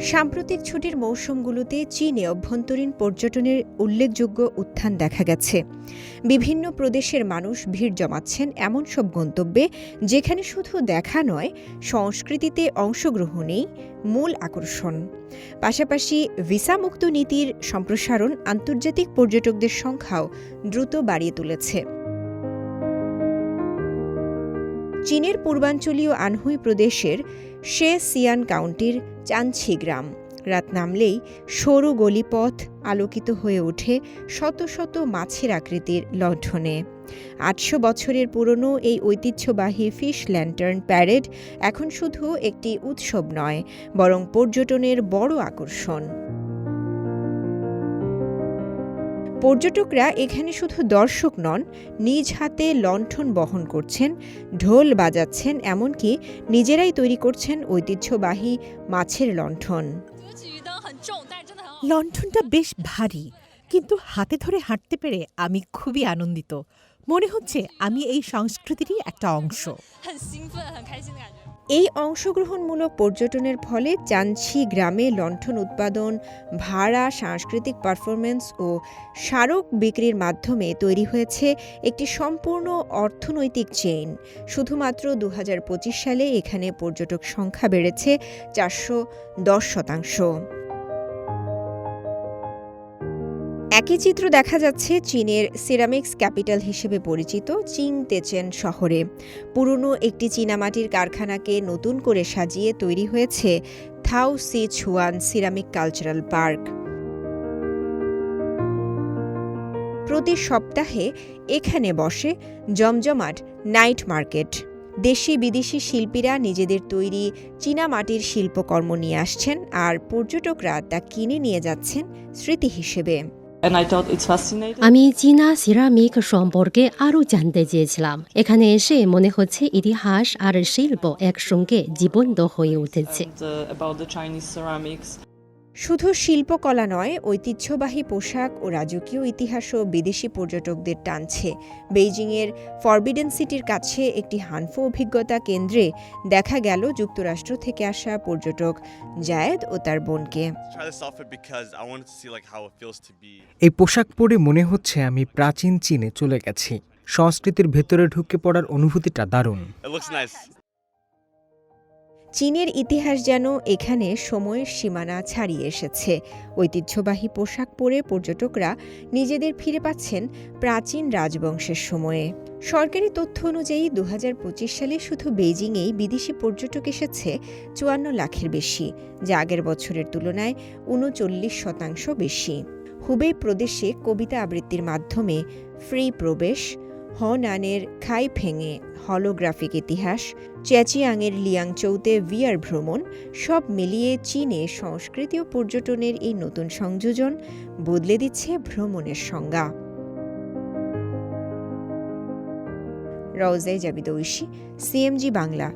সাম্প্রতিক ছুটির মৌসুমগুলোতে চীনে অভ্যন্তরীণ পর্যটনের উল্লেখযোগ্য উত্থান দেখা গেছে। বিভিন্ন প্রদেশের মানুষ ভিড় জমাচ্ছেন এমন সব গন্তব্যে যেখানে শুধু দেখা নয়, সংস্কৃতিতে অংশগ্রহণেই মূল আকর্ষণ। পাশাপাশি ভিসামুক্ত নীতির সম্প্রসারণ আন্তর্জাতিক পর্যটকদের সংখ্যাও দ্রুত বাড়িয়ে তুলেছে। চীনের পূর্বাঞ্চলীয় আনহুই প্রদেশের শেসিয়ান কাউন্টির চানছি গ্রাম রাত নামলেই সরু গলিপথ আলোকিত হয়ে ওঠে শত শত মাছের আকৃতির লণ্ঠনে। ৮০০ বছরের পুরনো এই ঐতিহ্যবাহী ফিশ ল্যান্টার্ন প্যারেড এখন শুধু একটি উৎসব নয়, বরং পর্যটনের বড় আকর্ষণ। পর্যটকরা এখানে শুধু দর্শক নন, নিজ হাতে লণ্ঠন বহন করছেন, ঢোল বাজাচ্ছেন, এমনকি নিজেরাই তৈরি করছেন ঐতিহ্যবাহী মাছের লণ্ঠন। লণ্ঠনটা বেশ ভারী, কিন্তু হাতে ধরে হাঁটতে পেরে আমি খুবই আনন্দিত। মনে হচ্ছে আমি এই সংস্কৃতিরই একটা অংশ। এই অংশগ্রহণমূলক পর্যটনের ফলে চানছি গ্রামে লণ্ঠন উৎপাদন, ভাড়া, সাংস্কৃতিক পারফরমেন্স ও স্মারক বিক্রির মাধ্যমে তৈরি হয়েছে একটি সম্পূর্ণ অর্থনৈতিক চেইন। শুধুমাত্র ২০২৫ সালে এখানে পর্যটক সংখ্যা বেড়েছে ৪১০%। একই চিত্র দেখা যাচ্ছে চীনের সিরামিক্স ক্যাপিটাল হিসেবে পরিচিত চিংতেচেন শহরে। পুরনো একটি চীনামাটির কারখানাকে নতুন করে সাজিয়ে তৈরি হয়েছে থাও সিচুয়ান সিরামিক কালচারাল পার্ক। প্রতি সপ্তাহে এখানে বসে জমজমাট নাইট মার্কেট। দেশি বিদেশি শিল্পীরা নিজেদের তৈরি চীনামাটির শিল্পকর্ম নিয়ে আসছেন, আর পর্যটকরা তা কিনে নিয়ে যাচ্ছেন স্মৃতি হিসেবে। আমি চীনা সিরামিক সম্পর্কে আরও জানতে চেয়েছিলাম। এখানে এসে মনে হচ্ছে ইতিহাস আর শিল্প একসঙ্গে জীবন্ত হয়ে উঠেছে। শুধু শিল্পকলা নয়, ঐতিহ্যবাহী পোশাক ও রাজকীয় ইতিহাসও বিদেশি পর্যটকদের টানছে। বেইজিংয়ের ফরবিডেন সিটির কাছে একটি হানফো অভিজ্ঞতা কেন্দ্রে দেখা গেল যুক্তরাষ্ট্র থেকে আসা পর্যটক জায়েদ ও তার বোনকে। এই পোশাক পরে মনে হচ্ছে আমি প্রাচীন চীনে চলে গেছি। সংস্কৃতির ভেতরে ঢুকে পড়ার অনুভূতিটা দারুণ। চীনের ইতিহাস যেন এখানে সময়ের সীমানা ছাড়িয়ে এসেছে। ঐতিহ্যবাহী পোশাক পরে পর্যটকরা নিজেদের ফিরে পাচ্ছেন প্রাচীন রাজবংশের সময়ে। সরকারি তথ্য অনুযায়ী ২০২৫ সালে শুধু বেইজিংয়েই বিদেশি পর্যটক এসেছে ৫৪ লাখের বেশি, যা আগের বছরের তুলনায় ৩৯% বেশি। হুবেই প্রদেশে কবিতা আবৃত্তির মাধ্যমে ফ্রি প্রবেশ, হনানের খাইফেংয়ে হলোগ্রাফিক ইতিহাস, চ্যাচিয়াংয়ের লিয়াংচৌতে ভিআর ভ্রমণ, সব মিলিয়ে চীনে সংস্কৃতি ও পর্যটনের এই নতুন সংযোজন বদলে দিচ্ছে ভ্রমণের সংজ্ঞা। রওজায়ে জাবিদ ঐশী, সিএমজি বাংলা।